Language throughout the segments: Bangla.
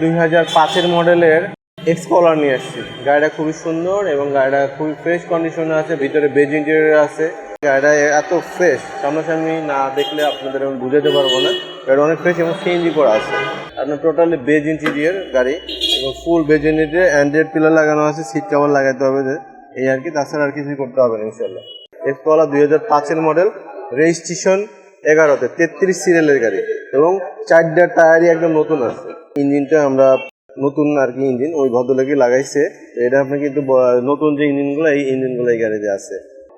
2005-এর মডেলের এক্স কলার নিয়ে আসছি। গাড়িটা খুবই সুন্দর এবং গাড়িটা খুবই ফ্রেশ কন্ডিশনে আছে, ভিতরে বেজ ইন্টেরিয়র আছে। গাড়িটা এত ফ্রেশ, সামনাসামনি না দেখলে আপনাদের আমি বুঝাতে পারবো না। গাড়িটা অনেক ফ্রেশ এবং সিএনজি করা আছে। আপনার টোটালি বেজ ইন্টেরিয়র গাড়ি এবং ফুল বেজ ইন্টেরিয়র, অ্যান্ড্রয়েড পিলার লাগানো আছে, সিট কভার লাগাতে হবে এই আর কি, তাছাড়া আর কিছুই করতে হবে না ইনশাল্লাহ। এক্স কলার 2005-এর মডেল, রেজিস্ট্রেশন 11-তে, 33 সিরিয়ালের গাড়ি এবং 4টা টায়ারই একদম নতুন আছে। ইঞ্জিনটা আমরা নতুন আর কি ইঞ্জিন ওই ভদ্রলোকই লাগাইছে। এটা আপনি কিন্তু নতুন যে ইঞ্জিনগুলো, এই ইঞ্জিনগুলো এই গাড়িতে আছে।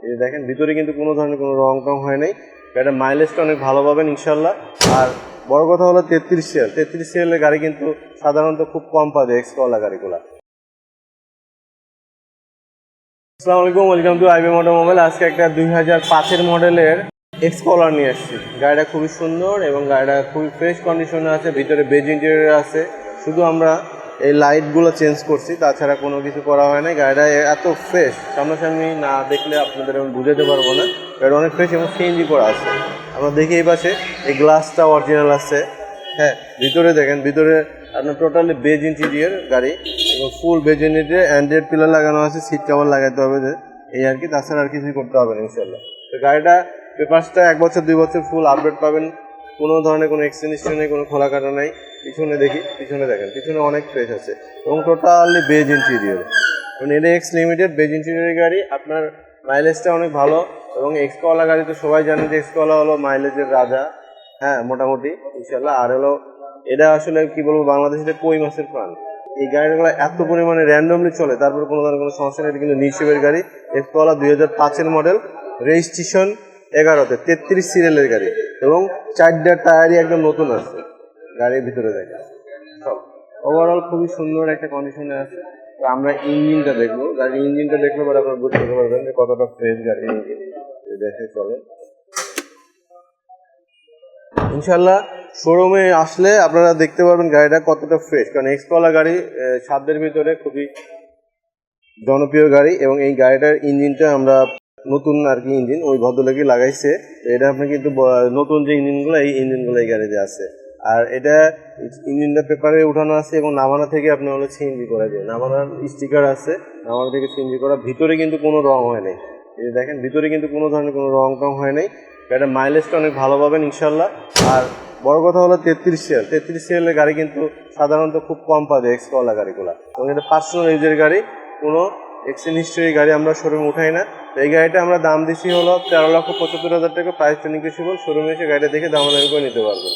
এই দেখেন ভিতরে কিন্তু কোনো ধরনের কোনো রং টং হয় নাই। এটা মাইলেজটা অনেক ভালো পাবেন ইনশাল্লাহ। আর বড় কথা হলো 33 সিরিয়ালের গাড়ি কিন্তু সাধারণত খুব কম পাবে এক্স কলা গাড়িগুলো। আসসালামু আলাইকুম, ওয়েলকাম টু আইবি মোটরমোবাইল। আজকে একটা 2005-এর মডেলের এক্স কলার নিয়ে আসছি। গাড়িটা খুবই সুন্দর এবং গাড়িটা খুবই ফ্রেশ কন্ডিশনে আছে, ভিতরে বেজ ইন্টেরিয়র আছে। শুধু আমরা এই লাইটগুলো চেঞ্জ করছি, তাছাড়া কোনো কিছু করা হয় না। গাড়িটা এত ফ্রেশ, সামনাসামনি না দেখলে আপনাদের আমি বুঝাতে পারবো না। গাড়িটা অনেক ফ্রেশ এবং সিএনজি করা আছে। আমরা দেখি এই পাশে এই গ্লাসটা অরিজিনাল আছে। হ্যাঁ, ভিতরে দেখেন, ভিতরে আপনার টোটালি বেজ ইন্টেরিয়র গাড়ি এবং ফুল বেজ ইন্টেরিয়র, অ্যান্ড্রয়েড পিলার লাগানো আছে, সিট কভার লাগাতে হবে এই আর কি, তাছাড়া আর কিছুই করতে হবে না ইনশাল্লাহ। তো গাড়িটা পেপারসটা 1 বছর 2 বছর ফুল আপডেট পাবেন। কোনো ধরনের কোনো এক্সচেঞ্জ হিস্ট্রি নেই, কোনো খোলা কাটা নাই। পিছনে দেখি, পিছনে দেখেন, পিছনে অনেক ফ্রেশ আছে এবং টোটালি বেজ ইন্টেরিয়র। মানে এটা এক্স লিমিটেড বেজ ইন্টেরিয়র গাড়ি। আপনার মাইলেজটা অনেক ভালো এবং এক্স কলা গাড়ি তো সবাই জানেন যে এক্স কলা হলো মাইলেজের রাজা। হ্যাঁ, মোটামুটি ইনশাল্লাহ। আর হলো এটা আসলে কি বলবো, বাংলাদেশের কই মাছের প্রাণ। এই গাড়িগুলো এত পরিমাণে র্যান্ডমলি চলে, তারপরে কোনো ধরনের কোনো সমস্যা নেই। এটা কিন্তু নিশিবের গাড়ি, এক্স কলা 2005-এর মডেল, রেজিস্ট্রেশন 11-তে, 33 সিরিয়ালের গাড়ি এবং 4টা টায়ারই একদম নতুন আছে। গাড়ির ভিতরে দেখে সব ওভারঅল খুবই সুন্দর একটা কন্ডিশনে আছে। তো আমরা ইঞ্জিনটা দেখবো, গাড়ির ইঞ্জিনটা দেখলে পরে আপনারা বুঝতে পারবেন যে কতটা ফ্রেশ গাড়ির ইঞ্জিন। দেখে চলে ইনশাল্লাহ। শোরুমে আসলে আপনারা দেখতে পারবেন গাড়িটা কতটা ফ্রেশ, কারণ এক্স কলা গাড়ি সাধ্যের ভিতরে খুবই জনপ্রিয় গাড়ি এবং এই গাড়িটার ইঞ্জিনটা আমরা নতুন আর কি ইঞ্জিন ওই ভদ্রলোকই লাগাইছে। এটা আপনি কিন্তু নতুন যে ইঞ্জিনগুলো, এই ইঞ্জিনগুলো এই গাড়িতে আছে। আর এটা ইঞ্জিনটা পেপারে উঠানো আছে এবং নামানো থেকে আপনি হলো সিএনজি করা যায়, নামানোর স্টিকার আছে, নামানো থেকে সিএনজি করা। ভিতরে কিন্তু কোনো রং হয় নাই। এই দেখেন, ভিতরে কিন্তু কোনো ধরনের কোনো রং টং হয় নাই। এটা মাইলেজটা অনেক ভালো পাবেন ইনশাল্লাহ। আর বড় কথা হলো 33 সিরিয়ালের গাড়ি কিন্তু সাধারণত খুব কম পাবে এক্স কলা গাড়িগুলো এবং এটা পার্সোনাল ইউজের গাড়ি, কোনো এক্সচেঞ্জ হিস্ট্রি গাড়ি আমরা শোরুমে উঠাই না। তো এই গাড়িটা আমরা দাম দিচ্ছি হলো 13,75,000 টাকা। প্রাইসটা নিগোশিয়েবল, শোরুমে এসে গাড়িটা দেখে দামাদামি করে নিতে পারবেন।